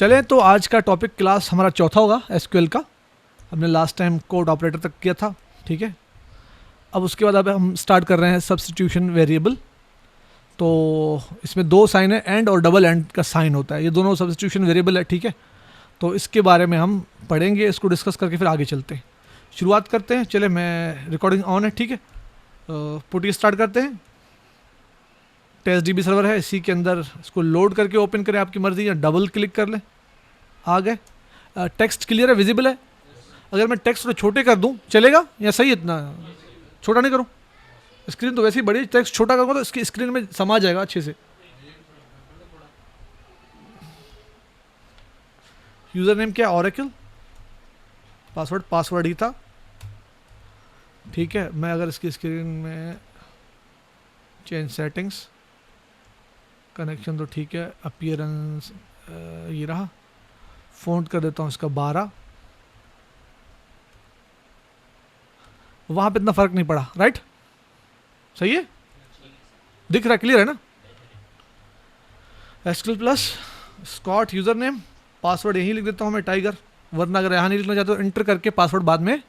चलें तो आज का टॉपिक क्लास हमारा चौथा होगा एसक्यूएल का। हमने लास्ट टाइम कोड ऑपरेटर तक किया था, ठीक है। अब उसके बाद अब हम स्टार्ट कर रहे हैं सब्स्टिट्यूशन वेरिएबल। तो इसमें दो साइन है, एंड और डबल एंड का साइन होता है, ये दोनों सब्स्टिट्यूशन वेरिएबल है, ठीक है। तो इसके बारे में हम पढ़ेंगे, इसको डिस्कस करके फिर आगे चलते हैं। शुरुआत करते हैं, चले मैं रिकॉर्डिंग ऑन है, ठीक है। पुटी स्टार्ट करते हैं। टेस्ट डीबी सर्वर है, इसी के अंदर इसको लोड करके ओपन करें, आपकी मर्जी, या डबल क्लिक कर लें। आ गए। टेक्स्ट क्लियर है, विजिबल है। अगर मैं टेक्स्ट थोड़े छोटे कर दूं चलेगा या सही? इतना छोटा नहीं करूं, स्क्रीन तो वैसे ही बड़ी, टेक्स्ट छोटा करूंगा तो इसकी स्क्रीन में समा जाएगा अच्छे से। यूजर नेम क्या? ओरेकल। पासवर्ड ही था, ठीक है। मैं अगर इसकी स्क्रीन में चेंज सेटिंग्स, कनेक्शन तो ठीक है, अपीयरेंस ये रहा, फ़ॉन्ट कर देता हूँ इसका 12। वहाँ पे इतना फ़र्क नहीं पड़ा, राइट? सही है, दिख रहा है, क्लियर है ना? SQL plus Scott user name, password यहीं लिख देता हूँ मैं टाइगर, वरना अगर यहाँ नहीं लिखना चाहते तो इंटर करके पासवर्ड बाद में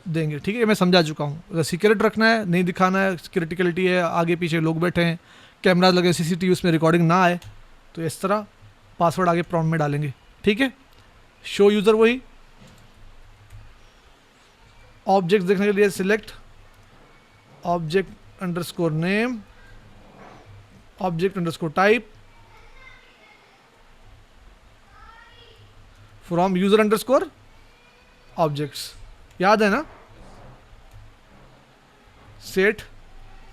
देंगे, ठीक है। ये मैं समझा चुका हूँ। अगर सिक्योरिटी रखना है, नहीं दिखाना है, क्रिटिकलिटी है, आगे पीछे लोग बैठे हैं, कैमरा लगे, सीसीटीवी, उसमें रिकॉर्डिंग ना आए, तो इस तरह पासवर्ड आगे प्रॉम्प्ट में डालेंगे, ठीक है। शो यूज़र वही, ऑब्जेक्ट देखने के लिए select object underscore name, object underscore type, from user underscore objects, याद है ना? सेट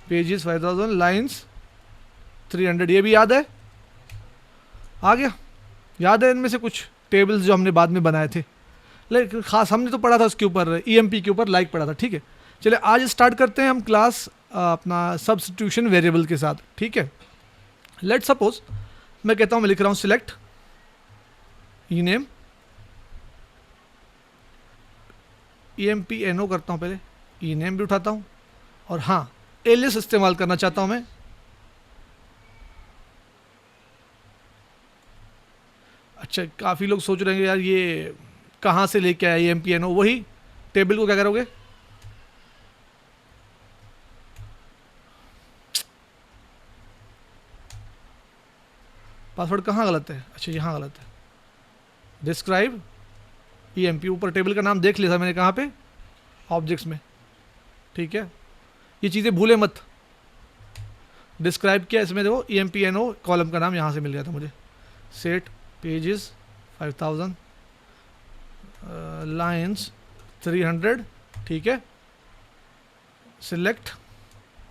पेजेस 5000, लाइन्स 300, ये भी याद है? आ गया? याद है इनमें से कुछ टेबल्स जो हमने बाद में बनाए थे, लेकिन खास हमने तो पढ़ा था उसके ऊपर, ईएमपी के ऊपर लाइक पढ़ा था, ठीक है। चलिए आज स्टार्ट करते हैं हम क्लास अपना सब्स्टिट्यूशन वेरिएबल के साथ, ठीक है। लेट सपोज मैं कहता हूँ, मैं लिख रहा हूँ सिलेक्ट ई नेम, EMP NO करता हूँ, पहले ई नेम भी उठाता हूँ, और हाँ एलियस इस्तेमाल करना चाहता हूँ मैं। अच्छा, काफ़ी लोग सोच रहे हैं यार ये कहाँ से लेके आया EMP NO, वही टेबल को क्या करोगे, पासवर्ड कहाँ गलत है? अच्छा यहाँ गलत है। डिस्क्राइब EMP, ऊपर टेबल का नाम देख लिया था मैंने, कहाँ पे? ऑब्जेक्ट्स में, ठीक है। ये चीज़ें भूले मत। डिस्क्राइब किया, इसमें देखो EMP NO कॉलम का नाम यहाँ से मिल गया था मुझे। सेट पेजेस 5000, लाइन्स 300, ठीक है। सिलेक्ट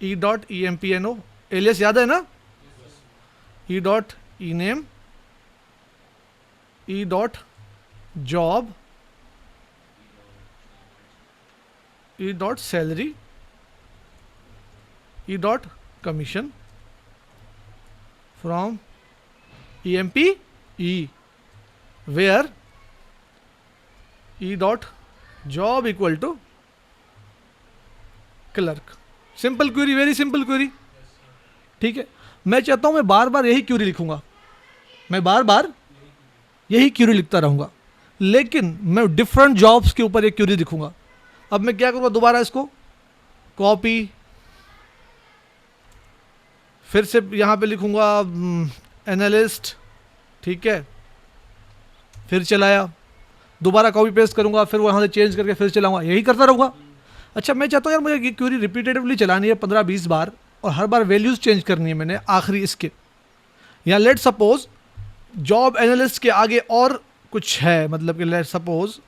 EMP NO, एलियस याद है ना? E.ename, E.job, E.salary, E.commission, from EMP E, where E.job equal to clerk. Simple query, very simple query, ठीक है। मैं चाहता हूं मैं बार बार यही क्वेरी लिखूंगा, मैं बार बार यही क्वेरी लिखता रहूंगा, लेकिन मैं डिफरेंट जॉब्स के ऊपर एक क्वेरी लिखूंगा। अब मैं क्या करूंगा, दोबारा इसको कॉपी, फिर से यहां पे लिखूंगा एनालिस्ट, ठीक है, फिर चलाया, दोबारा कॉपी पेस्ट करूंगा, फिर वहां से चेंज करके फिर चलाऊंगा, यही करता रहूंगा। अच्छा, मैं चाहता हूँ यार मुझे ये क्वेरी रिपीटेटिवली चलानी है 15-20 बार, और हर बार वैल्यूज चेंज करनी है मैंने आखिरी इसके। या लेट सपोज जॉब एनालिस्ट के आगे और कुछ है, मतलब कि let suppose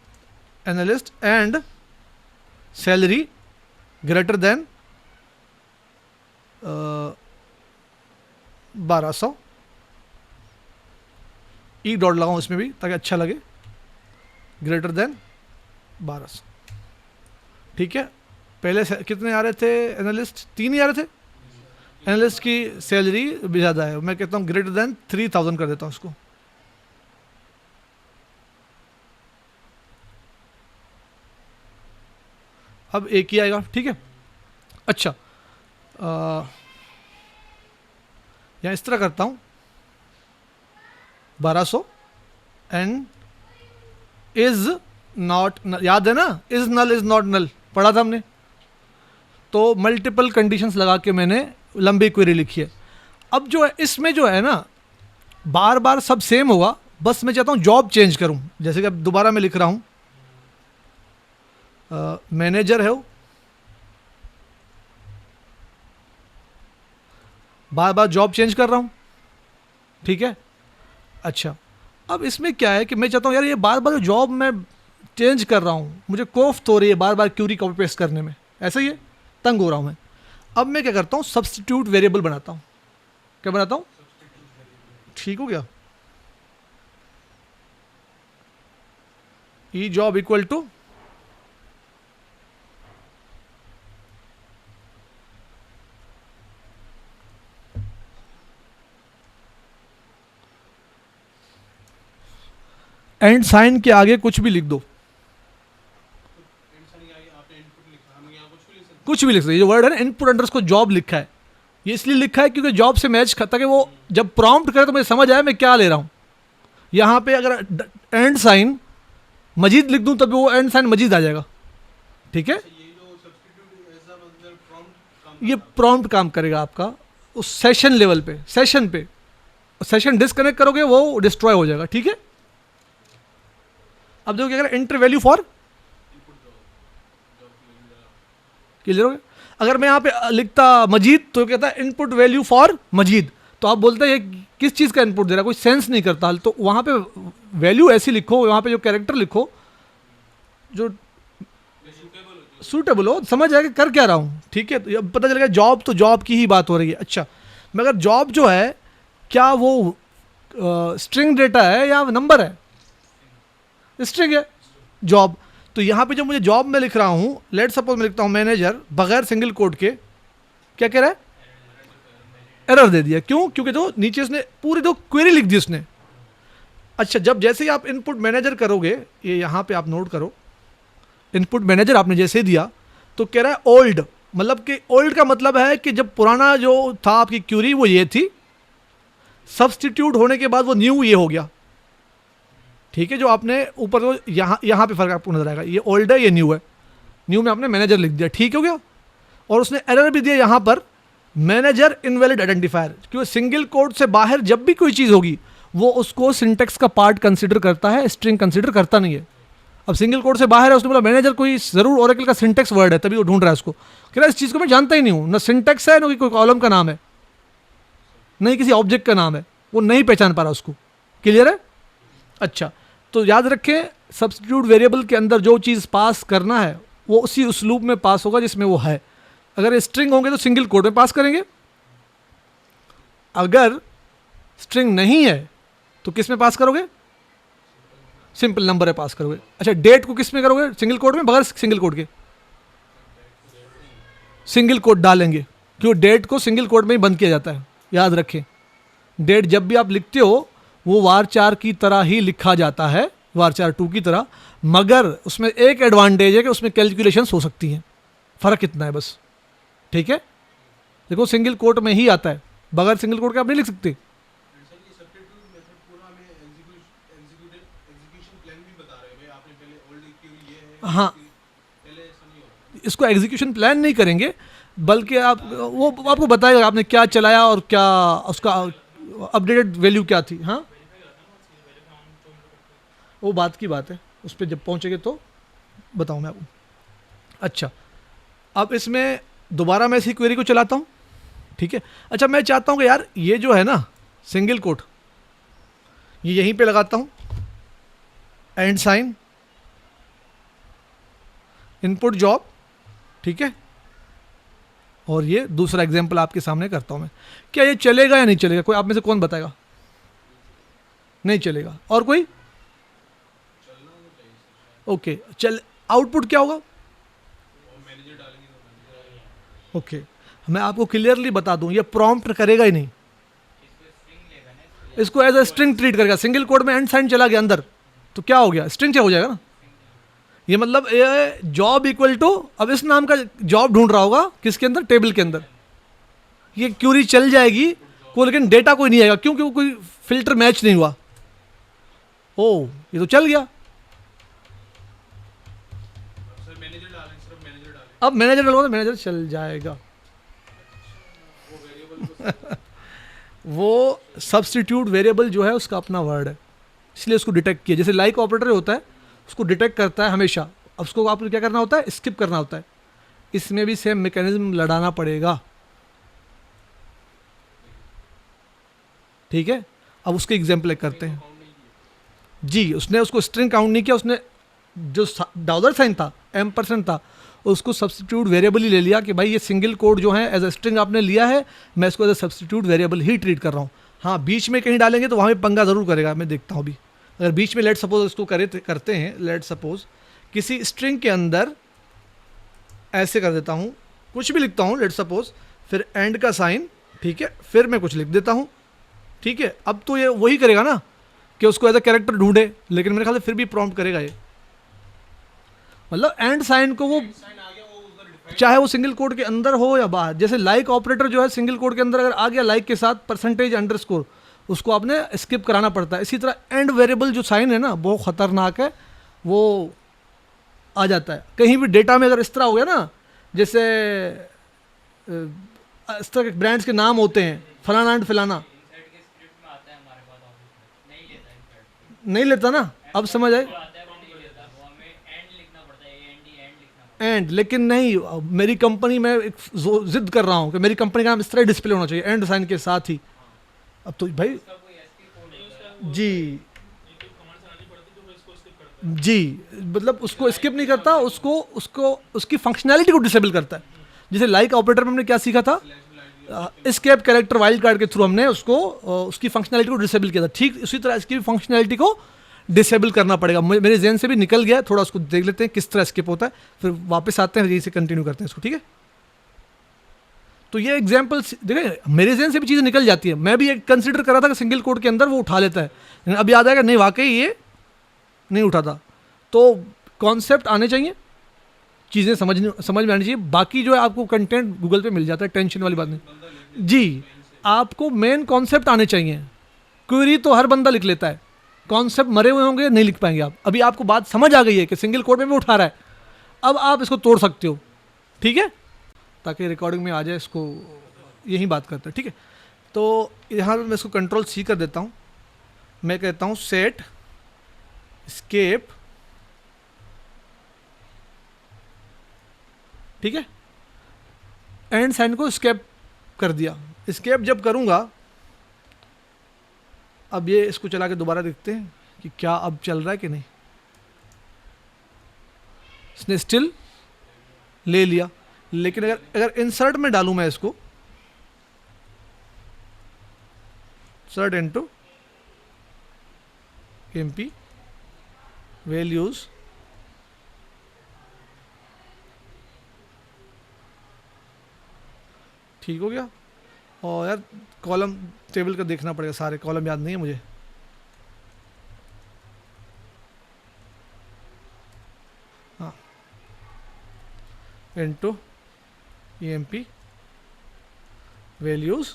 analyst and salary greater then 1200, E dot लगाऊं इसमें भी ताकि अच्छा लगे, ग्रेटर देन 1200, ठीक है। पहले कितने आ रहे थे एनालिस्ट? 3 ही आ रहे थे। एनालिस्ट की सैलरी भी ज़्यादा है, मैं कहता हूँ ग्रेटर देन 3000 कर देता हूँ उसको। अब एक ही आएगा, ठीक है। अच्छा, या इस तरह करता हूँ 1200 एंड इज नॉट, याद है ना, is null is not null पढ़ा था हमने। तो मल्टीपल कंडीशंस लगा के मैंने लंबी क्वेरी लिखी है। अब जो है इसमें जो है ना बार बार सब सेम होगा, बस मैं चाहता हूँ जॉब चेंज करूँ। जैसे कि अब दोबारा मैं लिख रहा हूँ मैनेजर है वो, बार बार जॉब चेंज कर रहा हूँ, ठीक है। अच्छा, अब इसमें क्या है कि मैं चाहता हूँ यार ये बार बार जॉब मैं चेंज कर रहा हूँ, मुझे कोफ्त हो रही है बार बार क्यूरी कॉपी पेस्ट करने में, ऐसा ही है, तंग हो रहा हूँ मैं। अब मैं क्या करता हूँ, सब्स्टिट्यूट वेरिएबल बनाता हूँ। क्या बनाता हूँ? ठीक हो गया, E job equal to and sign के आगे कुछ भी लिख दो, कुछ भी लिख सकते। ये जो वर्ड है ना इनपुट अंडरस्कोर जॉब लिखा है, ये इसलिए लिखा है क्योंकि जॉब से मैच खाता कि वो जब प्रॉम्प्ट करे तो मुझे समझ आए मैं क्या ले रहा हूँ। यहाँ पे अगर एंड साइन मजीद लिख दूँ तब वो एंड साइन मजीद आ जाएगा, ठीक है। ये प्रॉम्प्ट काम करेगा आपका उस सेशन लेवल पे, सेशन पे। सेशन डिस्कनेक्ट करोगे वो डिस्ट्रॉय हो जाएगा, ठीक है। अब देखो क्या करें, एंटर वैल्यू फॉर क्लियर हो गया। अगर मैं यहाँ पे लिखता मजीद तो कहता है इनपुट वैल्यू फॉर मजीद, तो आप बोलते हैं ये किस चीज़ का इनपुट दे रहा है, कोई सेंस नहीं करता। तो वहाँ पे वैल्यू ऐसी लिखो, वहाँ पे जो कैरेक्टर लिखो जो सूटेबल हो, समझ आएगा कर क्या रहा हूँ, ठीक है। तो अब पता चलेगा जॉब तो जॉब की ही बात हो रही है। अच्छा, मगर जॉब जो है क्या वो स्ट्रिंग डेटा है या नंबर है? स्ट्रिंग है जॉब। तो यहाँ पे जो मुझे जॉब में लिख रहा हूँ, लेट सपोज मैं लिखता हूँ मैनेजर बगैर सिंगल कोड के, क्या कह रहा है? एरर दे दिया। क्यों? क्योंकि तो नीचे उसने पूरी तो क्वेरी लिख दी उसने। अच्छा, जब जैसे ही आप इनपुट मैनेजर करोगे, ये यहाँ पे आप नोट करो, इनपुट मैनेजर आपने जैसे दिया तो कह रहा है ओल्ड, मतलब कि ओल्ड का मतलब है कि जब पुराना जो था आपकी क्यूरी वो ये थी, सब्सटीट्यूट होने के बाद वो न्यू ये हो गया, ठीक है। जो आपने ऊपर तो यहाँ पे फर्क आपको नजर आएगा, ये ओल्ड है ये न्यू है, न्यू में आपने मैनेजर लिख दिया, ठीक हो गया। और उसने एरर भी दिया यहाँ पर मैनेजर इनवैलिड आइडेंटिफायर, क्योंकि सिंगल कोड से बाहर जब भी कोई चीज़ होगी वो उसको सिंटेक्स का पार्ट कंसिडर करता है, स्ट्रिंग कंसिडर करता नहीं है। अब सिंगल कोड से बाहर है, उसने बोला मैनेजर कोई ज़रूर ओरेकल का सिंटेक्स वर्ड है तभी वो ढूंढ रहा है उसको, कह रहा है इस चीज़ को मैं जानता ही नहीं हूँ, ना सिंटेक्स है ना कोई कॉलम का नाम है, नहीं किसी ऑब्जेक्ट का नाम है, वो नहीं पहचान पा रहा उसको। क्लियर है? अच्छा, तो याद रखें सब्स्टिट्यूट वेरिएबल के अंदर जो चीज़ पास करना है वो उसी उसलूब में पास होगा जिसमें वो है। अगर स्ट्रिंग होंगे तो सिंगल कोड में पास करेंगे, अगर स्ट्रिंग नहीं है तो किस में पास करोगे? सिंपल नंबर है पास करोगे। अच्छा, डेट को किस में करोगे? सिंगल कोड में, बगैर सिंगल कोड के सिंगल कोड डालेंगे, क्योंकि डेट को सिंगल कोड में ही बंद किया जाता है। याद रखें, डेट जब भी आप लिखते हो वो var4 की तरह ही लिखा जाता है, var4 2 की तरह, मगर उसमें एक एडवांटेज है कि उसमें कैलकुलेशंस हो सकती हैं, फ़र्क इतना है बस, ठीक है। देखो सिंगल कोट में ही आता है, बगैर सिंगल कोट के आप नहीं लिख सकते। हाँ, इसको एग्जीक्यूशन प्लान नहीं करेंगे, बल्कि आप वो आपको बताएगा आपने क्या चलाया और क्या उसका अपडेटेड वैल्यू क्या थी। हाँ, वो बात की बात है, उस पर जब पहुँचेंगे तो बताऊँ मैं आपको। अच्छा, अब इसमें दोबारा मैं इसी क्वेरी को चलाता हूँ, ठीक है। अच्छा, मैं चाहता हूँ कि यार ये जो है ना सिंगल कोट, ये यहीं पे लगाता हूँ, एंड साइन, इनपुट जॉब, ठीक है। और ये दूसरा एग्जांपल आपके सामने करता हूँ मैं। क्या ये चलेगा या नहीं चलेगा? कोई आप में से कौन बताएगा? नहीं चलेगा। और कोई? ओके, चल आउटपुट क्या होगा? ओके, मैं आपको क्लियरली बता दूं, ये प्रॉम्प्ट करेगा ही नहीं, इसको एज अ स्ट्रिंग ट्रीट करेगा। सिंगल कोड में एंड साइन चला गया अंदर तो क्या हो गया? स्ट्रिंग क्या हो जाएगा ना। ये मतलब ये जॉब इक्वल टू, अब इस नाम का जॉब ढूंढ रहा होगा किसके अंदर? टेबल के अंदर। ये क्यूरी चल जाएगी को, लेकिन डेटा कोई नहीं आएगा, क्योंकि वो कोई फिल्टर मैच नहीं हुआ। ओ ये तो चल गया। अब मैनेजर डलवा तो मैनेजर चल जाएगा। वो सब्स्टिट्यूट वेरिएबल जो है उसका अपना वर्ड है, इसलिए उसको डिटेक्ट किया। जैसे लाइक ऑपरेटर होता है उसको डिटेक्ट करता है हमेशा, अब उसको आपको क्या करना होता है, स्किप करना होता है। इसमें भी सेम मैकेनिज्म लड़ाना पड़ेगा, ठीक है। अब उसके एग्जाम्पल करते हैं। जी उसने उसको स्ट्रिंग काउंट नहीं किया, उसने जो डॉलर साइन था, एम% था, उसको सब्स्टिट्यूट वेरिएबल ही ले लिया कि भाई ये सिंगल कोड जो है एज अ स्ट्रिंग आपने लिया है, मैं इसको एज अ सब्स्टिट्यूट वेरिएबल ही ट्रीट कर रहा हूँ। हाँ बीच में कहीं डालेंगे तो वहाँ पे पंगा ज़रूर करेगा, मैं देखता हूँ अभी। अगर बीच में लेट सपोज इसको करते हैं, लेट सपोज किसी स्ट्रिंग के अंदर ऐसे कर देता हूँ, कुछ भी लिखता हूँ लेट सपोज, फिर एंड का साइन, ठीक है, फिर मैं कुछ लिख देता हूँ, ठीक है। अब तो ये वही करेगा ना कि उसको एज अ कैरेक्टर ढूंढे, लेकिन मेरे ख्याल से फिर भी प्रॉम्प्ट करेगा ये, मतलब एंड साइन को वो चाहे वो सिंगल कोड के अंदर हो या बाहर। जैसे लाइक ऑपरेटर जो है सिंगल कोड के अंदर अगर आ गया लाइक के साथ %_ उसको आपने स्किप कराना पड़ता है। इसी तरह एंड वेरिएबल जो साइन है ना वो खतरनाक है, वो आ जाता है कहीं भी डेटा में। अगर इस तरह हो गया ना, जैसे इस तरह के ब्रांड्स के नाम होते हैं फलाना एंड फलाना, नहीं लेता ना, अब समझ आए एंड, लेकिन नहीं मेरी कंपनी में एक जिद कर रहा हूँ कि मेरी कंपनी का नाम इस तरह डिस्प्ले होना चाहिए एंड साइन के साथ ही। अब तो भाई जी जी मतलब उसको स्किप नहीं करता, उसको उसको उसकी फंक्शनैलिटी को डिसेबल करता है। जैसे लाइक ऑपरेटर में हमने क्या सीखा था, एस्केप कैरेक्टर वाइल्ड कार्ड के थ्रू हमने उसको उसकी फंक्शनैलिटी को डिसेबल किया था, ठीक उसी तरह इसकी फंक्शनैलिटी को डिसेबल करना पड़ेगा। मेरे जहन से भी निकल गया, थोड़ा उसको देख लेते हैं किस तरह स्किप होता है, फिर वापस आते हैं यहीं से कंटिन्यू करते हैं इसको, ठीक है। तो ये एग्जाम्पल देखें, मेरे जहन से भी चीज़ें निकल जाती है। मैं भी एक कंसिडर कर रहा था कि सिंगल कोड के अंदर वो उठा लेता है, अब याद आएगा नहीं वाकई ये नहीं उठाता। तो कॉन्सेप्ट आने चाहिए, चीज़ें समझ में आनी चाहिए। बाकी जो है आपको कंटेंट गूगल पे मिल जाता है, टेंशन वाली बात नहीं जी। आपको मेन कॉन्सेप्ट आने चाहिए। क्वेरी तो हर बंदा लिख लेता है, कॉन्सेप्ट मरे हुए होंगे नहीं लिख पाएंगे आप। अभी आपको बात समझ आ गई है कि सिंगल कोड में भी उठा रहा है, अब आप इसको तोड़ सकते हो, ठीक है, ताकि रिकॉर्डिंग में आ जाए। इसको यही बात करते हैं, ठीक है। तो यहाँ मैं इसको Ctrl+C कर देता हूँ, मैं कहता हूँ सेट स्केप, ठीक है, एंड साइन को स्केप कर दिया। स्केप जब करूँगा, अब ये इसको चला के दोबारा देखते हैं कि क्या अब चल रहा है कि नहीं। इसने स्टिल ले लिया, लेकिन अगर इंसर्ट में डालूं मैं इसको, सर्ट इनटू एमपी वैल्यूज, ठीक हो गया। और यार कॉलम टेबल का देखना पड़ेगा, सारे कॉलम याद नहीं है मुझे। हाँ इनटू EMP वैल्यूज़,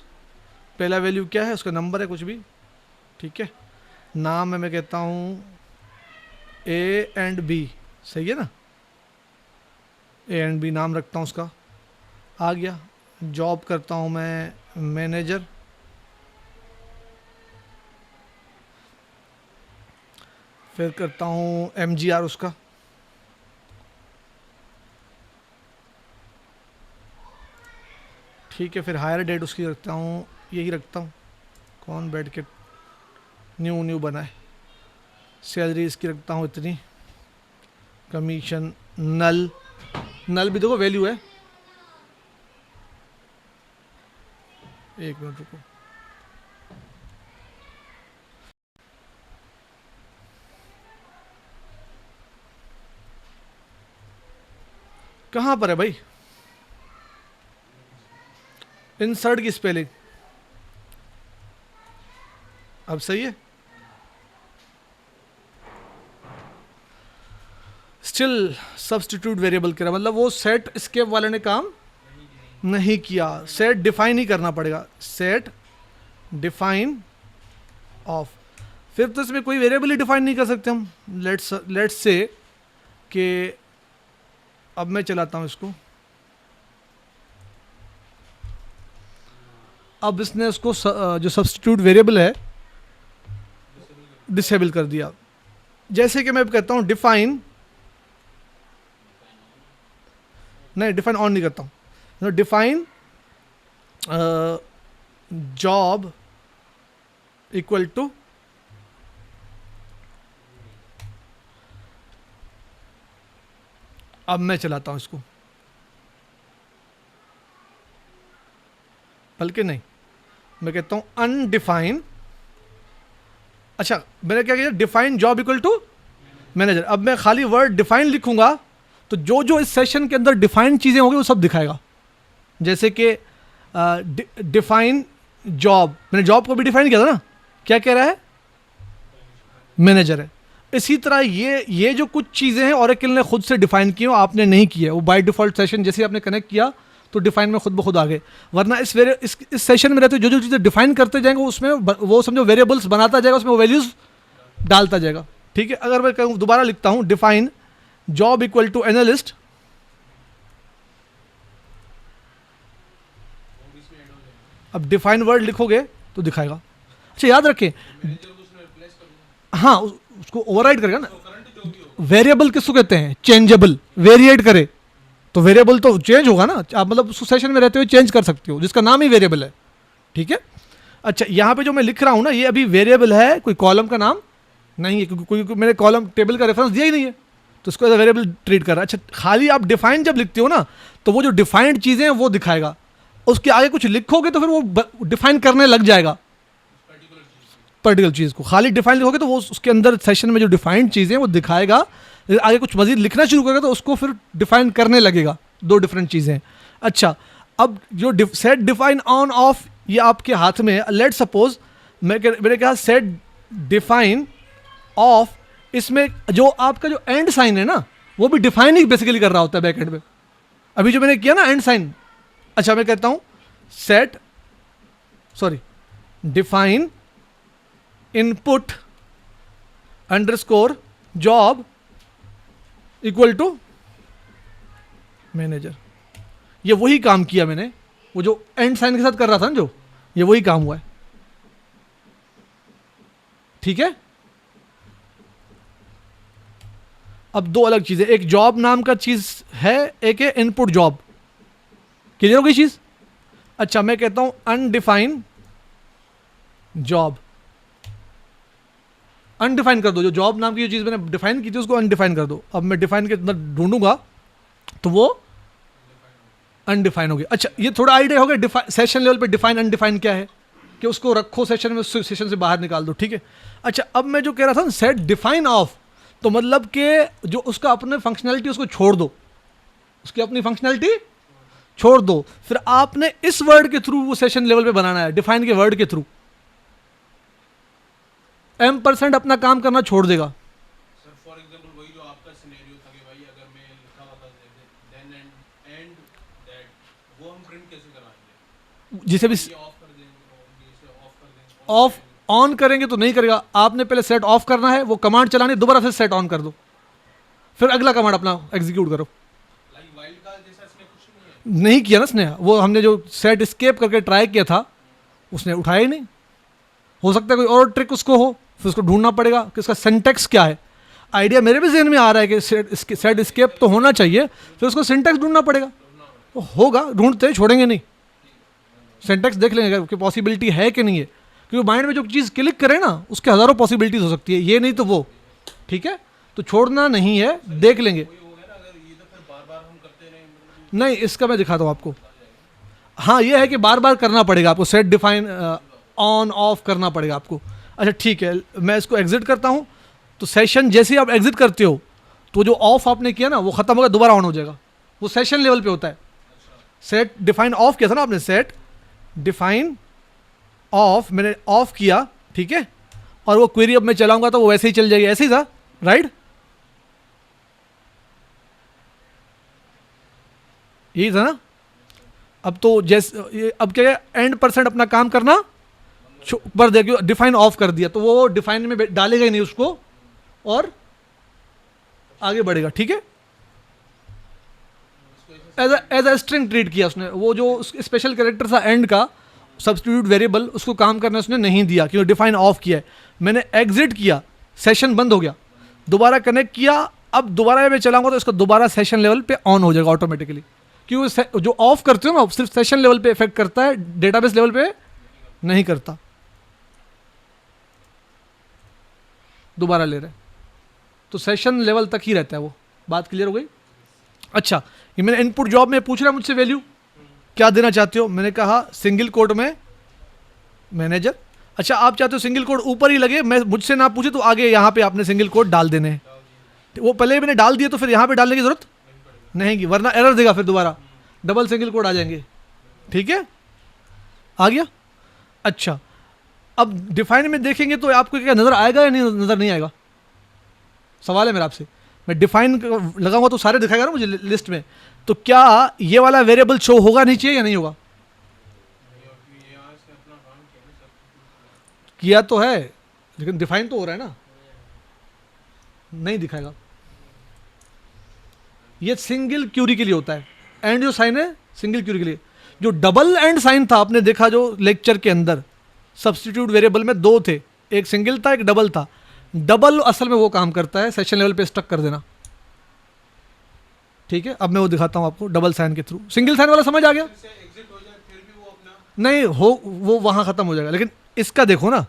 पहला वैल्यू क्या है, उसका नंबर है कुछ भी, ठीक है। नाम है, मैं कहता हूँ A एंड B, सही है ना, A एंड B नाम रखता हूँ उसका, आ गया। जॉब करता हूँ मैं मैनेजर, फिर करता हूँ MGR उसका, ठीक है। फिर हायर डेट उसकी रखता हूँ, यही रखता हूँ, कौन बैठ के न्यू बनाए। सैलरी इसकी रखता हूँ इतनी, कमीशन, नल भी देखो वैल्यू है, एक मिनट रुको, कहाँ पर है भाई इंसर्ट की स्पेलिंग, अब सही है। स्टिल सब्स्टिट्यूट वेरिएबल कह रहा, मतलब वो सेट स्केप वाले ने काम नहीं किया। सेट डिफाइन ही करना पड़ेगा, सेट डिफाइन ऑफ, फिर तो इसमें कोई वेरिएबल ही डिफाइन नहीं कर सकते हम। लेट्स से कि अब मैं चलाता हूँ इसको, अब इसने उसको जो सब्स्टिट्यूट वेरिएबल है डिसेबल कर दिया। जैसे कि मैं कहता हूँ डिफाइन, नहीं डिफाइन ऑन नहीं करता हूँ, डिफाइन जॉब इक्वल टू अब मैं चलाता हूं इसको, बल्कि नहीं, मैं कहता हूं अनडिफाइन। अच्छा मैंने क्या किया, define job equal to manager. अब मैं खाली वर्ड डिफाइन लिखूंगा तो जो जो इस सेशन के अंदर डिफाइन चीज़ें होंगी वो सब दिखाएगा। जैसे कि डिफाइन जॉब, मैंने जॉब को भी डिफाइन किया था ना, क्या कह रहा है, मैनेजर है। इसी तरह ये जो कुछ चीज़ें हैं ओरेकल ने खुद से डिफाइन की हो, आपने नहीं किया, वो बाय डिफ़ॉल्ट सेशन जैसे आपने कनेक्ट किया तो डिफाइन में खुद ब खुद आ गए। वरना इस सेशन में रहते जो जो चीज़ें डिफाइन करते जाएंगे उसमें वो समझो वेरिएबल्स बनाता जाएगा, उसमें वो वैल्यूज़ डालता जाएगा। ठीक है, अगर मैं कहूँ दोबारा लिखता हूँ define job equal to analyst, अब डिफाइन वर्ड लिखोगे तो दिखाएगा। अच्छा याद रखें, हाँ उसको ओवरराइड करेगा ना। वेरिएबल किसको कहते हैं, चेंजेबल, वेरिएट करे तो वेरिएबल तो चेंज होगा ना, आप मतलब उस सेशन में रहते हुए चेंज कर सकते हो, जिसका नाम ही वेरिएबल है। ठीक है, अच्छा यहाँ पे जो मैं लिख रहा हूँ ना, ये अभी वेरिएबल है, कोई कॉलम का नाम नहीं है, क्योंकि कोई मैंने कॉलम टेबल का रेफरेंस दिया ही नहीं है, तो उसको एज वेरिएबल ट्रीट कर रहा है। अच्छा खाली आप डिफाइन जब लिखते हो ना, तो वो जो डिफाइंड चीज़ें हैं वो दिखाएगा, उसके आगे कुछ लिखोगे तो फिर वो डिफाइन करने लग जाएगा पर्टिकुलर चीज़ को। खाली डिफाइन लिखोगे तो वो उसके अंदर सेशन में जो डिफाइंड चीज़ें वो दिखाएगा, आगे कुछ मजीद लिखना शुरू करेगा तो उसको फिर डिफाइन करने लगेगा, दो डिफरेंट चीज़ें। अच्छा अब जो सेट डिफाइन ऑन ऑफ ये आपके हाथ में है। लेट सपोज मैंने कहा सेट डिफाइन ऑफ, इसमें जो आपका जो एंड साइन है ना वो भी डिफाइन ही बेसिकली कर रहा होता है बैक एंड में। अभी जो मैंने किया ना एंड साइन, अच्छा मैं कहता हूँ set define input underscore job equal to manager, ये वही काम किया मैंने, वो जो एंड साइन के साथ कर रहा था ना, जो ये वही काम हुआ है। ठीक है, अब दो अलग चीजें, एक जॉब नाम का चीज है, एक है इनपुट जॉब। क्लियर हो गई चीज। अच्छा मैं कहता हूं अनडिफाइन जॉब, अनडिफाइन कर दो, जो जॉब नाम की जो चीज़ मैंने डिफाइन की थी उसको अनडिफाइन कर दो। अब मैं डिफाइन के अंदर ढूंढूंगा तो वो अनडिफाइन हो गया। अच्छा ये थोड़ा आइडिया हो गया सेशन लेवल पे डिफाइन अनडिफाइन क्या है, कि उसको रखो सेशन में, सेशन से बाहर निकाल दो। ठीक है, अच्छा अब मैं जो कह रहा था सेट डिफाइन ऑफ, तो मतलब कि जो उसका अपने फंक्शनैलिटी उसको छोड़ दो, उसकी अपनी फंक्शनैलिटी छोड़ दो, फिर आपने इस वर्ड के थ्रू वो सेशन लेवल पे बनाना है, डिफाइन के वर्ड के थ्रू। M% अपना काम करना छोड़ देगा। सर फॉर एग्जांपल वही जो आपका सिनेरियो था कि भाई अगर मैं लिखा हुआ था देन एंड दैट, वो हम प्रिंट कैसे कराएंगे, जिसे भी ये ऑफ कर देंगे, इसे ऑफ कर देंगे, ऑफ ऑन करेंगे तो नहीं करेगा, आपने पहले सेट ऑफ करना है, वो कमांड चलानी, दोबारा से सेट ऑन कर दो, फिर अगला कमांड अपना एग्जीक्यूट करो। लाइक वाइल्ड का जैसा इसमें कुछ नहीं है। नहीं किया ना उसने, वो हमने जो सेट स्केप करके ट्राई किया था उसने उठाया ही नहीं। हो सकता है कोई और ट्रिक उसको हो, फिर उसको ढूंढना पड़ेगा कि इसका सिंटेक्स क्या है। आइडिया मेरे भी जहन में आ रहा है कि सेट स्केप तो होना चाहिए, फिर उसको सिंटेक्स ढूंढना पड़ेगा। तो होगा, ढूंढते छोड़ेंगे नहीं, सिंटेक्स देख लेंगे कि पॉसिबिलिटी है कि नहीं है, क्योंकि माइंड में जो चीज़ क्लिक करे ना उसके हज़ारों पॉसिबिलिटीज हो सकती है, ये नहीं तो वो। ठीक है, तो छोड़ना नहीं है, देख लेंगे। वही हो गया ना, अगर ये तो फिर बार-बार हम करते रहे, नहीं इसका मैं दिखाता हूँ आपको। हाँ ये है कि बार बार करना पड़ेगा आपको, सेट डिफाइन ऑन ऑफ करना पड़ेगा आपको। अच्छा ठीक है, मैं इसको एग्जिट करता हूँ, तो सेशन जैसे ही आप एग्जिट करते हो तो जो ऑफ आपने किया ना वो ख़त्म होगा, दोबारा ऑन हो जाएगा। वो सेशन लेवल पे होता है। सेट डिफाइन ऑफ किया था ना आपने, सेट डिफाइन ऑफ मैंने ऑफ किया, ठीक है, और वो क्वेरी अब मैं चलाऊंगा तो वो वैसे ही चल जाएगी, ऐसे ही था, राइट, यही था ना। अब तो जैसे अब क्या है, एंड % अपना काम करना ऊपर देखिए डिफाइन ऑफ कर दिया, तो वो डिफाइन में डालेगा ही नहीं उसको और आगे बढ़ेगा, ठीक है। एज अ स्ट्रिंग ट्रीट किया उसने, वो जो स्पेशल कैरेक्टर था एंड का सब्स्टिट्यूट वेरिएबल, उसको काम करने उसने नहीं दिया क्योंकि डिफाइन ऑफ किया है। मैंने एग्जिट किया, सेशन बंद हो गया, दोबारा कनेक्ट किया, अब दोबारा मैं चलाऊंगा तो इसका दोबारा सेशन लेवल पे ऑन हो जाएगा ऑटोमेटिकली, क्योंकि जो ऑफ करते हो ना सिर्फ सेशन लेवल पे इफेक्ट करता है, डेटाबेस लेवल पे नहीं करता। दोबारा ले रहे हैं तो सेशन लेवल तक ही रहता है वो। बात क्लियर हो गई? अच्छा, ये मैंने इनपुट जॉब में पूछ रहा है मुझसे वैल्यू क्या देना चाहते हो, मैंने कहा सिंगल कोट में मैनेजर। अच्छा, आप चाहते हो सिंगल कोट ऊपर ही लगे, मैं मुझसे ना पूछे तो आगे यहाँ पे आपने सिंगल कोट डाल देने हैं, वो पहले मैंने डाल दिए तो फिर यहाँ पे डालने की जरूरत नहीं की, वरना एरर देगा, फिर दोबारा डबल सिंगल कोट आ जाएंगे, ठीक है। आ गया? अच्छा, अब डिफाइन में देखेंगे तो आपको क्या नज़र आएगा या नहीं, नज़र नहीं आएगा? सवाल है मेरा आपसे। मैं डिफाइन लगाऊंगा तो सारे दिखाएगा ना मुझे लिस्ट में, तो क्या ये वाला वेरिएबल शो होगा नीचे या नहीं होगा? किया तो है लेकिन डिफाइन तो हो रहा है ना, नहीं दिखाएगा। ये सिंगल क्यूरी के लिए होता है, एंड जो साइन है सिंगल क्यूरी के लिए। जो डबल एंड साइन था आपने देखा जो लेक्चर के अंदर, सब्स्टिट्यूट वेरिएबल में दो थे, एक सिंगल था एक डबल था। डबल असल में वो काम करता है सेशन लेवल पे स्टक कर देना, ठीक है। अब मैं वो दिखाता हूं आपको डबल साइन के थ्रू। सिंगल साइन वाला समझ आ गया? एग्जिट हो जाए फिर भी वो अपना नहीं हो, वो वहां खत्म हो जाएगा, लेकिन इसका देखो ना,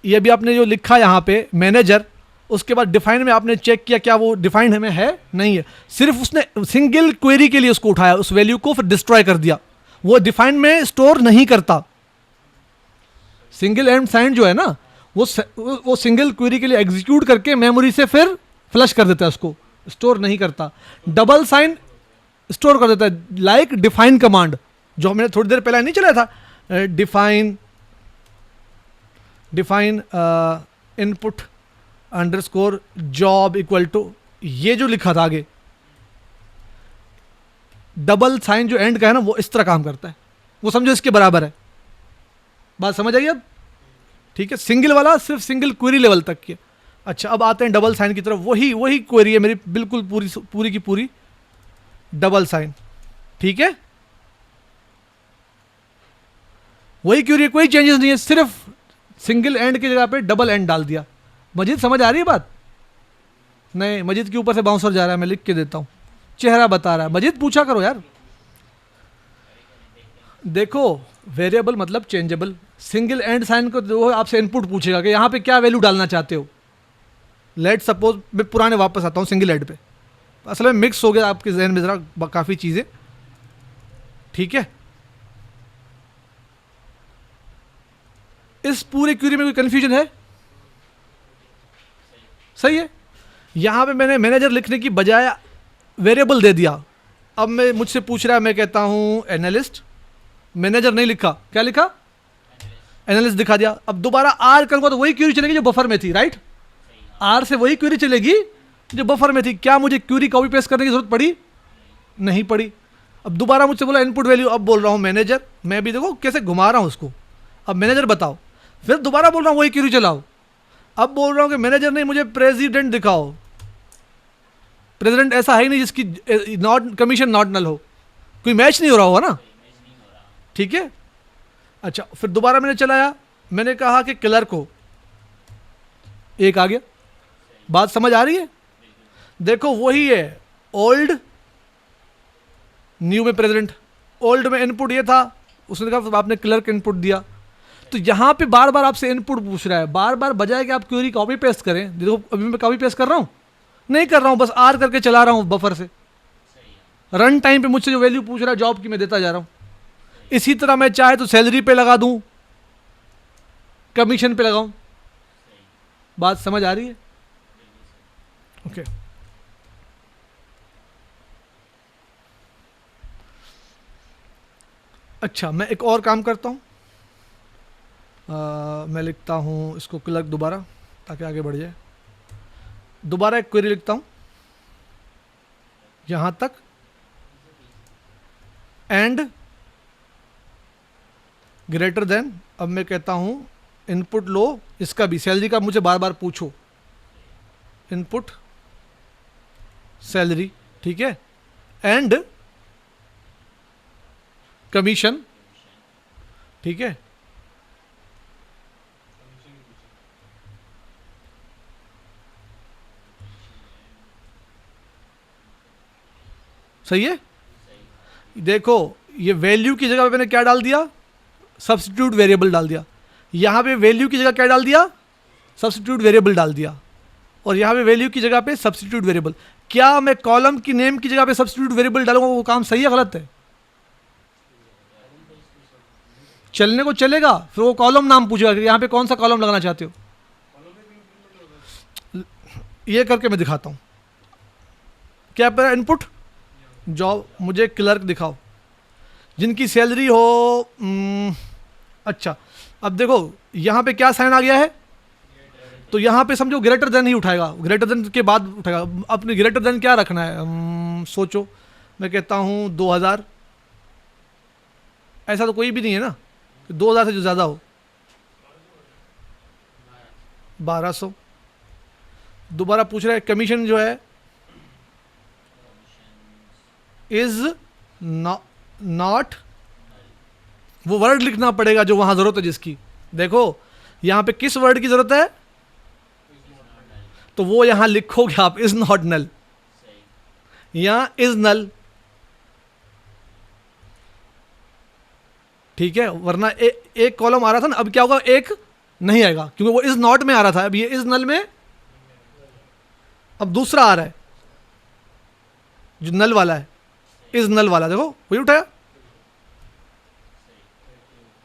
ये भी आपने जो लिखा यहाँ पे मैनेजर, उसके बाद डिफाइन में आपने चेक किया क्या वो डिफाइंड में है, नहीं है, सिर्फ उसने सिंगल क्वेरी के लिए उसको उठाया, उस वैल्यू को फिर डिस्ट्रॉय कर दिया, वो डिफाइन में स्टोर नहीं करता। सिंगल एंड साइन जो है ना, वो सिंगल क्वेरी के लिए एग्जीक्यूट करके मेमोरी से फिर फ्लश कर देता है, उसको स्टोर नहीं करता। डबल साइन स्टोर कर देता है, लाइक डिफाइन कमांड जो हमने थोड़ी देर पहले नहीं चलाया था, define input underscore job equal to, ये जो लिखा था आगे, डबल साइन जो एंड का है ना, वो इस तरह काम करता है, वो समझो इसके बराबर है। बात समझ आई अब? ठीक है, सिंगल वाला सिर्फ सिंगल क्वेरी लेवल तक की। अच्छा, अब आते हैं डबल साइन की तरफ। वही क्वेरी है मेरी, बिल्कुल पूरी की पूरी डबल साइन, ठीक है, वही क्वेरी, कोई चेंजेस नहीं है, सिर्फ सिंगल एंड की जगह पे डबल एंड डाल दिया। मजीद समझ आ रही है बात? नहीं, मजीद के ऊपर से बाउंसर जा रहा है, मैं लिख के देता हूं, चेहरा बता रहा है। मजीद पूछा करो यार। देखो, वेरिएबल मतलब चेंजेबल, सिंगल एंड साइन को वो आपसे इनपुट पूछेगा कि यहाँ पे क्या वैल्यू डालना चाहते हो। लेट सपोज मैं पुराने वापस आता हूँ सिंगल एंड पे, असल में मिक्स हो गया आपके जहन में जरा काफ़ी चीज़ें, ठीक है। इस पूरे क्वेरी में कोई कन्फ्यूजन है? सही है। यहाँ पे मैंने मैनेजर लिखने की बजाय वेरिएबल दे दिया। अब मैं मुझसे पूछ रहा है, मैं कहता हूँ एनालिस्ट, मैनेजर नहीं लिखा, क्या लिखा? एनालिस्ट दिखा दिया। अब दोबारा आर करूँगा तो वही क्वेरी चलेगी जो बफर में थी, राइट? आर से वही क्वेरी चलेगी जो बफर में थी। क्या मुझे क्वेरी कॉपी पेस्ट करने की जरूरत पड़ी? नहीं पड़ी। अब दोबारा मुझसे बोला इनपुट वैल्यू, अब बोल रहा हूँ मैनेजर, मैं भी देखो कैसे घुमा रहा हूँ उसको। अब मैनेजर बताओ, फिर दोबारा बोल रहा हूँ वही क्वेरी चलाओ। अब बोल रहा हूँ कि मैनेजर नहीं, मुझे प्रेसिडेंट दिखाओ। प्रेसिडेंट ऐसा है ही नहीं जिसकी नॉट कमीशन नॉट नल हो, कोई मैच नहीं हो रहा होगा ना, ठीक है। अच्छा, फिर दोबारा मैंने चलाया, मैंने कहा कि क्लर्क हो, एक आ गया। बात समझ आ रही है? देखो वही है, ओल्ड न्यू में प्रेसिडेंट। ओल्ड में इनपुट ये था, उसने कहा आपने क्लर्क इनपुट दिया, तो यहां पे बार बार आपसे इनपुट पूछ रहा है, बार बार बजाय कि आप क्वेरी कॉपी पेस्ट करें। देखो अभी मैं कॉपी पेस्ट कर रहा हूं, नहीं कर रहा हूं, बस आर करके चला रहा हूं बफर से। रन टाइम पे मुझसे जो वैल्यू पूछ रहा है जॉब की, मैं देता जा रहा हूं। इसी तरह मैं चाहे तो सैलरी पे लगा दूं, कमीशन पे लगाऊं। बात समझ आ रही है? ओके। अच्छा, मैं एक और काम करता हूं, मैं लिखता हूं इसको क्लर्क दोबारा, ताकि आगे बढ़ जाए। दोबारा एक क्वेरी लिखता हूं यहां तक, एंड ग्रेटर देन, अब मैं कहता हूँ इनपुट लो, इसका भी सैलरी का मुझे बार बार पूछो, इनपुट सैलरी, ठीक है, एंड कमीशन, ठीक है, सही है। देखो ये वैल्यू की जगह पे मैंने क्या डाल दिया, सब्स्टिट्यूट वेरिएबल डाल दिया। यहाँ पे वैल्यू की जगह क्या डाल दिया, सब्स्टिट्यूट वेरिएबल डाल दिया, और यहाँ पे वैल्यू की जगह पे सब्स्टिट्यूट वेरिएबल। क्या मैं कॉलम की नेम की जगह पे सब्स्टिट्यूट वेरिएबल डालूंगा, वो काम सही है गलत है? चलने को चलेगा, फिर वो कॉलम नाम पूछेगा कि यहाँ पे कौन सा कॉलम लगाना चाहते हो। ये करके मैं दिखाता हूँ। क्या पे इनपुट जॉब, मुझे क्लर्क दिखाओ जिनकी सैलरी हो अच्छा, अब देखो यहाँ पे क्या साइन आ गया है, तो यहाँ पे समझो ग्रेटर देन ही उठाएगा, ग्रेटर देन के बाद उठाएगा। अपने ग्रेटर देन क्या रखना है, सोचो, मैं कहता हूँ 2000, ऐसा तो कोई भी नहीं है ना 2000 से जो ज़्यादा हो, 1200। दोबारा पूछ रहा है कमीशन जो है इज नॉट, वो वर्ड लिखना पड़ेगा जो वहां जरूरत है जिसकी। देखो यहां पे किस वर्ड की जरूरत है, तो वो यहां लिखोगे आप इज नॉट नल या इज नल, ठीक है, वरना एक कॉलम आ रहा था ना, अब क्या होगा, एक नहीं आएगा क्योंकि वो इज नॉट में आ रहा था, अब ये इज नल में, अब दूसरा आ रहा है जो नल वाला है, इज नल वाला, देखो वही उठाया।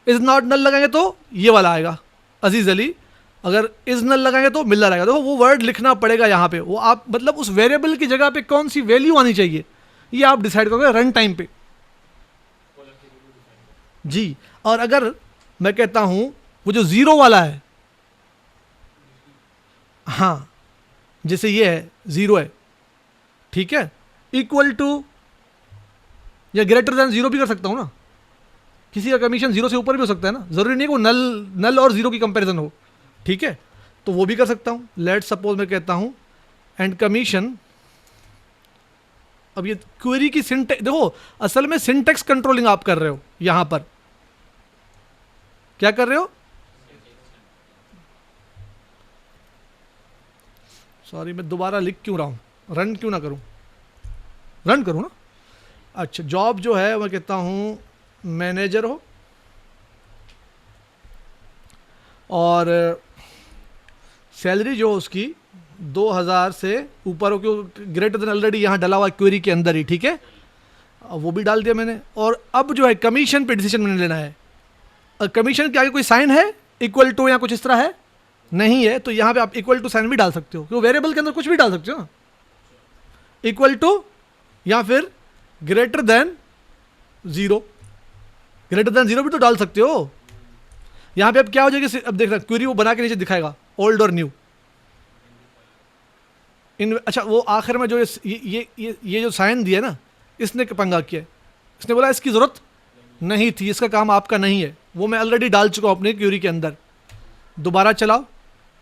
इज नॉट नल लगाएंगे तो ये वाला आएगा अजीज अली, अगर इज नल लगाएंगे तो मिलर आएगा। देखो वो वर्ड लिखना पड़ेगा यहाँ पे, वो आप मतलब उस वेरिएबल की जगह पे कौन सी वैल्यू आनी चाहिए ये आप डिसाइड करोगे रन टाइम पे जी। और अगर मैं कहता हूं वो जो जीरो वाला है, हाँ जैसे ये है जीरो है, ठीक है, इक्वल टू या ग्रेटर देन जीरो भी कर सकता हूं ना, किसी का कमीशन जीरो से ऊपर भी हो सकता है ना, जरूरी नहीं कि वो नल और जीरो की कंपैरिजन हो, ठीक है, तो वो भी कर सकता हूं। लेट सपोज मैं कहता हूं एंड कमीशन, अब ये क्वेरी की सिंटेक्स देखो, असल में सिंटेक्स कंट्रोलिंग आप कर रहे हो, यहां पर क्या कर रहे हो, सॉरी मैं दोबारा लिख क्यों रहा हूं, रन क्यों ना करूं, रन करूं ना। अच्छा जॉब जो है मैं कहता हूं मैनेजर हो, और सैलरी जो उसकी 2000 से ऊपर हो, क्योंकि ग्रेटर देन ऑलरेडी यहाँ डला हुआ क्वेरी के अंदर ही, ठीक है, अब वो भी डाल दिया मैंने। और अब जो है कमीशन पे डिसीजन मैंने लेना है, और कमीशन के आगे कोई साइन है इक्वल टू या कुछ इस तरह है, नहीं है, तो यहाँ पे आप इक्वल टू साइन भी डाल सकते हो, क्योंकि वेरिएबल के अंदर कुछ भी डाल सकते हो ना, इक्वल टू या फिर greater than zero, greater than zero भी तो डाल सकते हो। यहाँ पे अब क्या हो जाएगी, अब देख रहे क्वेरी वो बना के नीचे दिखाएगा ओल्ड और न्यू इन, अच्छा वो आखिर में जो ये जो साइन दिया ना, इसने पंगा किया, इसने बोला इसकी ज़रूरत नहीं थी, इसका काम आपका नहीं है, वो मैं ऑलरेडी डाल चुका हूँ अपने क्वेरी के अंदर। दोबारा चलाओ,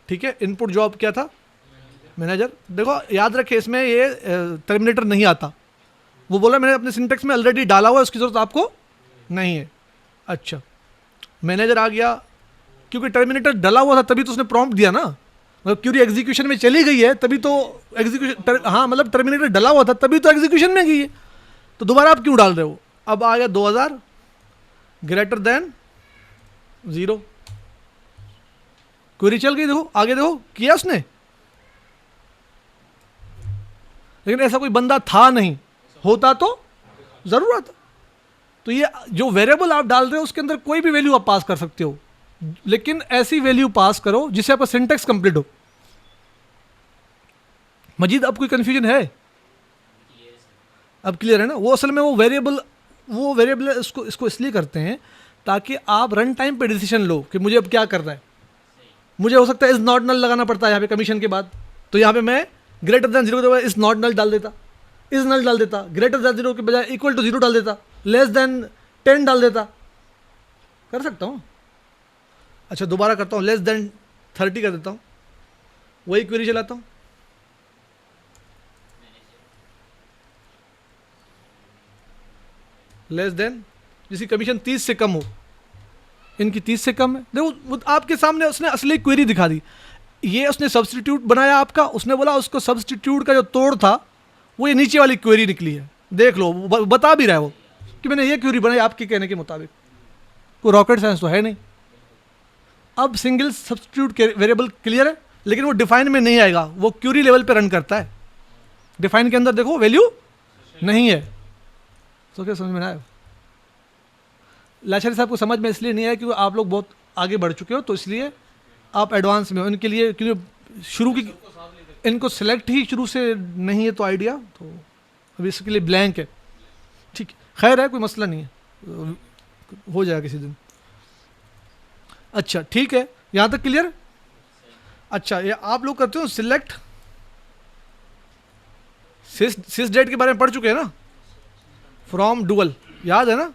ठीक है, इनपुट जॉब क्या था, मैनेजर। देखो याद रखे इसमें ये टर्मिनेटर नहीं आता, वो बोला मैंने अपने सिंटेक्स में ऑलरेडी डाला हुआ है, उसकी ज़रूरत आपको नहीं है। अच्छा मैनेजर आ गया, क्योंकि टर्मिनेटर डला हुआ था तभी तो उसने प्रॉम्प्ट दिया ना, मतलब क्यूरी एग्जीक्यूशन में चली गई है तभी तो एग्जीक्यूशन, हाँ मतलब टर्मिनेटर डला हुआ था तभी तो एग्जीक्यूशन में गई है, तो दोबारा आप क्यों डाल रहे हो। अब आ गया 2000 ग्रेटर देन जीरो, क्वेरी चल गई, देखो आगे देखो किया उसने, लेकिन ऐसा कोई बंदा था नहीं, होता तो जरूर आता। तो ये जो वेरिएबल आप डाल रहे हो उसके अंदर कोई भी वैल्यू आप पास कर सकते हो, लेकिन ऐसी वैल्यू पास करो जिससे आपका सिंटेक्स कंप्लीट हो। मजीद अब कोई कंफ्यूजन है, अब क्लियर है ना। वो असल में वो वेरिएबल इसको इसलिए करते हैं ताकि आप रन टाइम पे डिसीजन लो कि मुझे अब क्या करना है। मुझे हो सकता है इज नॉट नल लगाना पड़ता है यहाँ पे कमीशन के बाद, तो यहाँ पे मैं ग्रेटर देन जीरो के बजाय इज नॉट नल डाल देता, इज नल डाल देता, ग्रेटर देन जीरो के बजाय इक्वल टू जीरो डाल देता, लेस देन 10 डाल देता, कर सकता हूँ। अच्छा दोबारा करता हूँ, लेस देन 30 कर देता हूँ, वही क्वेरी चलाता हूँ। लेस देन, जिसकी कमीशन 30 से कम हो, इनकी 30 से कम है। देखो वो आपके सामने उसने असली क्वेरी दिखा दी। ये उसने सब्सटीट्यूट बनाया आपका, उसने बोला उसको सब्सटीट्यूट का जो तोड़ था वो ये नीचे वाली क्वेरी निकली है। देख लो बता भी रहा है वो कि मैंने ये क्वेरी बनाई आपके कहने के मुताबिक। कोई रॉकेट साइंस तो है नहीं। अब सिंगल सब्सटीट्यूट वेरिएबल क्लियर है, लेकिन वो डिफाइन में नहीं आएगा, वो क्यूरी लेवल पे रन करता है। डिफाइन के अंदर देखो वैल्यू नहीं है। तो क्या समझ में ना आया? लाचारी साहब को समझ में इसलिए नहीं आया क्योंकि आप लोग बहुत आगे बढ़ चुके हो, तो इसलिए आप एडवांस में हो। इनके लिए क्योंकि शुरू की इनको सेलेक्ट ही शुरू से नहीं है तो आइडिया, तो अभी इसके लिए ब्लैंक है। ठीक, खैर है, कोई मसला नहीं है, हो जाएगा किसी दिन। अच्छा ठीक है, यहाँ तक क्लियर? अच्छा ये आप लोग करते हो सिलेक्ट सिस डेट के बारे में पढ़ चुके हैं ना, फ्रॉम डुअल, याद है ना?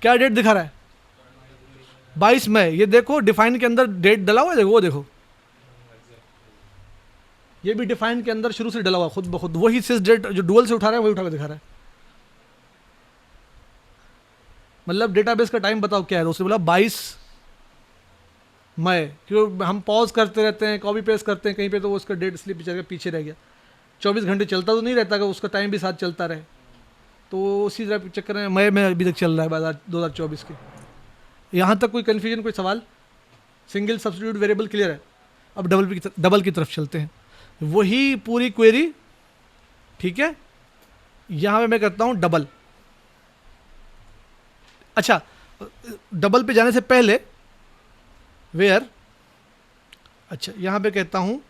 क्या डेट दिखा रहा है? 22 मई। ये देखो डिफाइन के अंदर डेट डला हुआ है, देखो वो देखो, ये भी डिफाइन के अंदर शुरू से डला हुआ खुद ब खुद, वही सिस डेट जो डुअल से उठा रहा है वही उठा कर दिखा रहा है। मतलब डेटाबेस का टाइम बताओ क्या है, तो उसने बोला 22 मई, क्यों हम पॉज करते रहते हैं, कॉपी पेस्ट करते हैं कहीं पे, तो उसका डेट स्लिप चल गया, पीछे रह गया। 24 घंटे चलता तो नहीं रहता, उसका टाइम भी साथ चलता रहे, तो उसी तरह चक्कर में मई में अभी तक चल रहा है बाजार 2024 के। यहाँ तक कोई कन्फ्यूजन, कोई सवाल? सिंगल सब्स्टिट्यूट वेरिएबल क्लियर है? अब डबल की तरफ चलते हैं, वही पूरी क्वेरी, ठीक है। यहाँ पे मैं करता हूँ डबल। अच्छा डबल पे जाने से पहले वेयर, अच्छा यहाँ पे कहता हूँ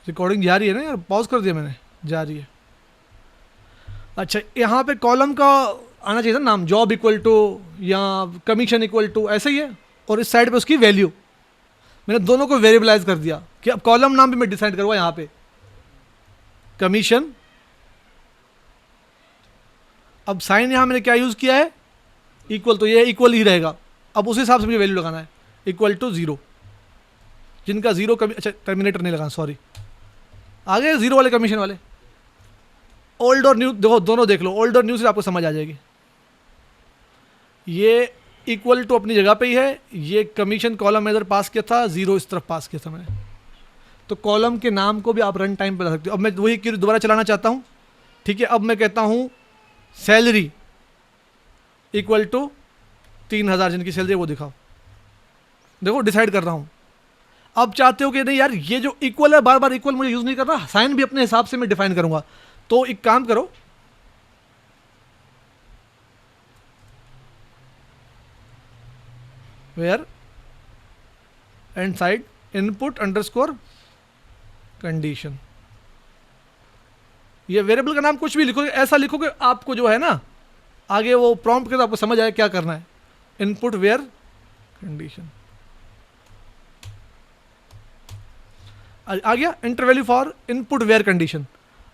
रिकॉर्डिंग जा रही है ना यार, पॉज कर दिया मैंने, जा रही है। अच्छा यहाँ पे कॉलम का आना चाहिए था नाम, जॉब इक्वल टू या कमीशन इक्वल टू, ऐसा ही है, और इस साइड पे उसकी वैल्यू। मैंने दोनों को वेरिएबलाइज कर दिया कि अब कॉलम नाम भी मैं डिसाइड करूँगा यहाँ पे, कमीशन। अब साइन यहाँ मैंने क्या यूज़ किया है, इक्वल, तो ये इक्वल ही रहेगा। अब उस हिसाब से मुझे वैल्यू लगाना है, इक्वल टू 0, जिनका 0 कमी, अच्छा टर्मिनेटर नहीं लगाना, सॉरी, आगे 0 वाले कमीशन वाले। ओल्ड और न्यू देखो, दोनों देख लो, ओल्ड और न्यू से आपको समझ आ जाएगी। ये इक्वल टू अपनी जगह पे ही है, ये कमीशन कॉलम में इधर पास किया था, 0 इस तरफ पास किया था मैंने, तो कॉलम के नाम को भी आप रन टाइम पे ला सकते हो। अब मैं वही क्वेरी दोबारा चलाना चाहता हूँ, ठीक है। अब मैं कहता हूँ सैलरी इक्वल टू 3000, जिनकी सैलरी वो दिखाओ। देखो डिसाइड कर रहा हूँ। अब चाहते हो कि नहीं यार ये जो इक्वल है, बार बार इक्वल मुझे यूज़ नहीं करना, साइन भी अपने हिसाब से मैं डिफाइन करूँगा, तो एक काम करो, where ampersand input underscore condition. ये वेरिएबल का नाम कुछ भी लिखोगे, ऐसा लिखोगे आपको जो है ना आगे वो प्रॉम्प्ट के तो आपको समझ आए क्या करना है। इनपुट वेयर कंडीशन आ गया, enter value for input where condition.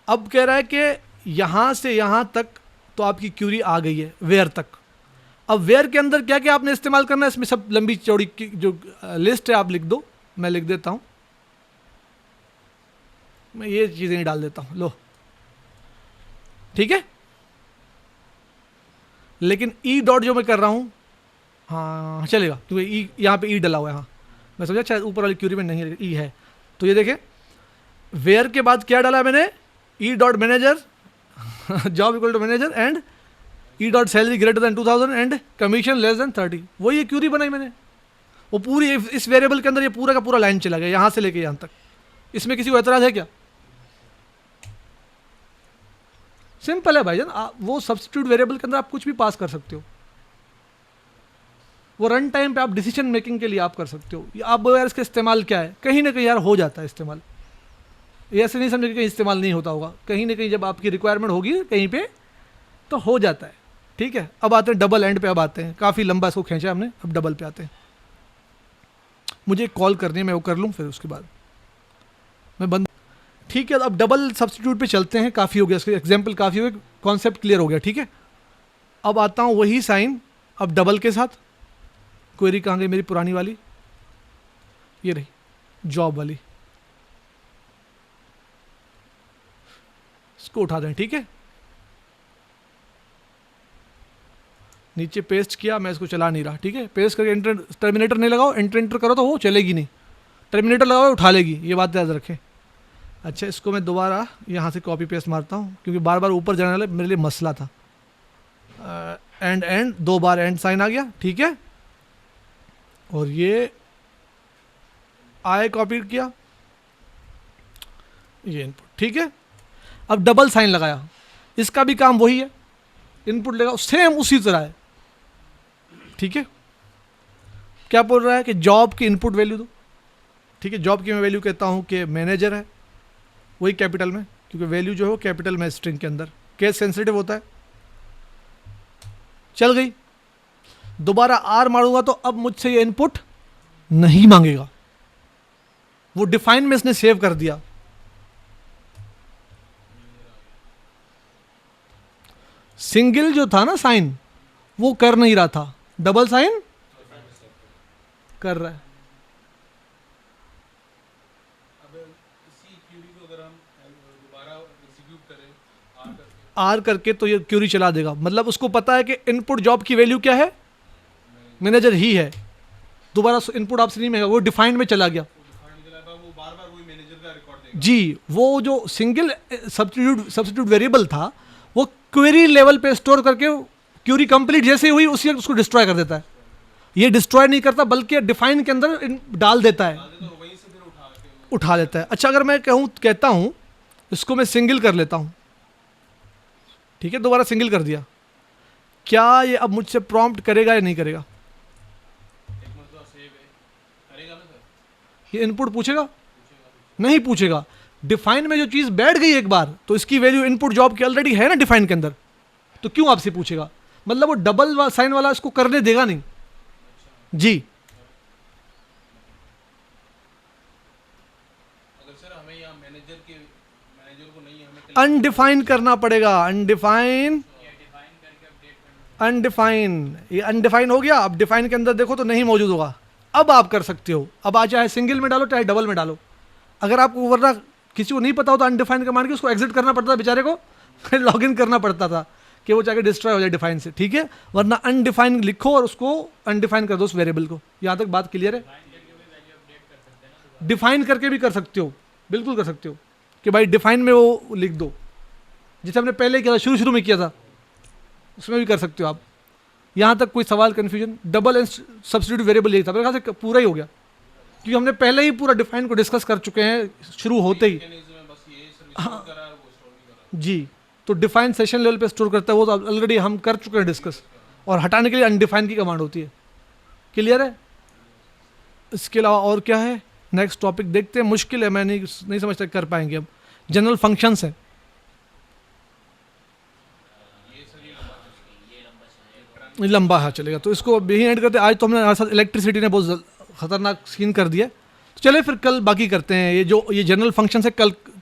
अब कह रहा है कि यहाँ से यहाँ तक तो आपकी क्यूरी आ गई है, वेयर तक। अब वेयर के अंदर क्या क्या आपने इस्तेमाल करना है, इसमें सब लंबी चौड़ी की जो लिस्ट है आप लिख दो, मैं लिख देता हूँ, मैं ये चीज़ें नहीं डाल देता हूँ, लो ठीक है। लेकिन ई डॉट जो मैं कर रहा हूँ, हाँ चलेगा, क्योंकि ई यहाँ पे ई डला हुआ है, हाँ मैं समझा, शायद ऊपर वाली क्यूरी में नहीं ई है। तो ये देखें, वेयर के बाद क्या डाला मैंने, E dot manager, job equal to manager, and E dot salary greater than 2000 and commission less than 30। वही ये क्यूरी बनाई मैंने, वो पूरी इस वेरिएबल के अंदर ये पूरा का पूरा लाइन चला गया यहाँ से लेके यहाँ तक। इसमें किसी को एतराज़ है क्या? सिंपल है भाईजान, वो सब्स्टिट्यूट वेरिएबल के अंदर आप कुछ भी पास कर सकते हो, वो रन टाइम पे आप डिसीजन मेकिंग के लिए आप कर सकते हो। अब यार इसका इस्तेमाल क्या है, कहीं ना कहीं यार हो जाता है इस्तेमाल, ये ऐसे नहीं समझे कि कहीं इस्तेमाल नहीं होता होगा, कहीं ना कहीं जब आपकी रिक्वायरमेंट होगी कहीं पे तो हो जाता है। ठीक है, अब आते हैं डबल एंड पे, अब आते हैं, काफ़ी लंबा इसको खींचा हमने, अब डबल पे आते हैं। मुझे कॉल करनी है, मैं वो कर लूँ, फिर उसके बाद मैं बंद। ठीक है, अब डबल सब्स्टिट्यूट पे चलते हैं, काफ़ी हो गया इसके एग्जाम्पल, काफ़ी हो गया, कॉन्सेप्ट क्लियर हो गया। ठीक है, अब आता हूँ वही साइन अब डबल के साथ। क्वेरी कहाँ गई मेरी पुरानी वाली, ये रही जॉब वाली, इसको उठा दें। ठीक है, नीचे पेस्ट किया, मैं इसको चला नहीं रहा। ठीक है, पेस्ट करके एंटर, टर्मिनेटर नहीं लगाओ, एंटर करो तो वो चलेगी नहीं, टर्मिनेटर लगाओ उठा लेगी, ये बात याद रखें। अच्छा, इसको मैं दोबारा यहाँ से कॉपी पेस्ट मारता हूँ, क्योंकि बार बार ऊपर जाने वाला मेरे लिए मसला था। एंड 2 बार एंड साइन आ गया। ठीक है, और ये आए कॉपी किया, ये इनपुट। ठीक है, अब डबल साइन लगाया, इसका भी काम वही है, इनपुट लगाओ, सेम उसी तरह है। ठीक है, क्या बोल रहा है कि जॉब की इनपुट वैल्यू दो। ठीक है, जॉब की मैं वैल्यू कहता हूँ कि मैनेजर है, वही कैपिटल में, क्योंकि वैल्यू जो है वो कैपिटल में स्ट्रिंग के अंदर, केस सेंसिटिव होता है। चल गई, दोबारा आर मारूंगा तो अब मुझसे ये इनपुट नहीं मांगेगा, वो डिफाइन में इसने सेव कर दिया। सिंगल जो था ना साइन, वो कर नहीं रहा था, डबल साइन कर रहा है। अब इसी क्यूरी को अगर हम दोबारा एग्जीक्यूट करें आर करके, तो ये क्यूरी चला देगा, मतलब उसको पता है कि इनपुट जॉब की वैल्यू क्या है, मैनेजर ही है, दोबारा इनपुट आपसे नहीं मांगेगा, वो डिफाइंड में चला गया। वो बार बार वही मैनेजर का रिकॉर्ड देगा। जी, वो जो सिंगल सब्स्टिट्यूट वेरिएबल था, वो क्वेरी लेवल पे स्टोर करके क्यूरी कंप्लीट जैसे ही हुई उसी वक्त उसको डिस्ट्रॉय कर देता है। ये डिस्ट्रॉय नहीं करता, बल्कि डिफाइन के अंदर डाल देता है, तो वहीं से फिर उठा लेता है। अच्छा, अगर मैं कहता हूँ इसको मैं सिंगल कर लेता हूँ, ठीक है, दोबारा सिंगल कर दिया, क्या ये अब मुझसे प्रॉम्प्ट करेगा या नहीं करेगा? एक मतलब सेव है, करेगा ना सर? ये इनपुट पूछेगा? नहीं पूछेगा। डिफाइन में जो चीज़ बैठ गई एक बार, तो इसकी वैल्यू इनपुट जॉब की ऑलरेडी है ना डिफाइन के अंदर, तो क्यों आपसे पूछेगा? मतलब वो डबल साइन वाला इसको करने देगा नहीं। जी, अगर सर हमें यहाँ मैनेजर को नहीं, हमें अनडिफाइन करना पड़ेगा, अनडिफाइन, अनडिफाइन, ये अनडिफाइन हो गया। अब डिफाइन के अंदर देखो तो नहीं मौजूद होगा। अब आप कर सकते हो, अब आ चाहे सिंगल में डालो चाहे डबल में डालो। अगर आपको वरना किसी को नहीं पता हो तो अनडिफाइन का मान के उसको एग्जिट करना पड़ता था बेचारे को, फिर लॉग इन करना पड़ता था कि वो जाके डिस्ट्रॉय हो जाए डिफाइन से। ठीक है, वरना अनडिफाइन लिखो और उसको अनडिफाइन कर दो उस वेरिएबल को। यहाँ तक बात क्लियर है? डिफाइन करके भी कर सकते हो, बिल्कुल कर सकते हो कि भाई डिफाइन में वो लिख दो, जैसे हमने पहले किया था, शुरू में किया था, उसमें भी कर सकते हो आप। यहाँ तक कोई सवाल confusion? Double and substitute variable यही था, मेरे ख्याल से पूरा ही हो गया, क्योंकि हमने पहले ही पूरा डिफाइन को डिस्कस कर चुके हैं शुरू होते ही। बस ये रिस्टोर करा वो स्टोर नहीं करा। जी, तो डिफाइन सेशन लेवल पे स्टोर करता है वो, तो ऑलरेडी हम कर चुके हैं डिस्कस। और हटाने के लिए अनडिफाइन की कमांड होती है। क्लियर है? इसके अलावा और क्या है? नेक्स्ट टॉपिक देखते हैं, मुश्किल है, मैं नहीं समझता कर पाएंगे अब। जनरल फंक्शंस है, लंबा है चलेगा, तो इसको यही एंड करते हैं। आज तो हमने हमारे साथ इलेक्ट्रिसिटी ने बहुत खतरनाक सीन कर दिया, तो चलिए फिर कल बाकी करते हैं। ये जनरल फंक्शन है,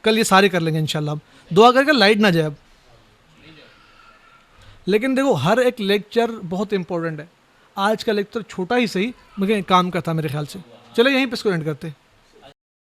कल ये सारे कर लेंगे इंशाल्लाह। दुआ करके लाइट ना जाए अब। लेकिन देखो, हर एक लेक्चर बहुत इंपॉर्टेंट है। आज का लेक्चर छोटा ही सही, मगर काम का था मेरे ख्याल से। चलो यहीं पे इसको एंड करते हैं।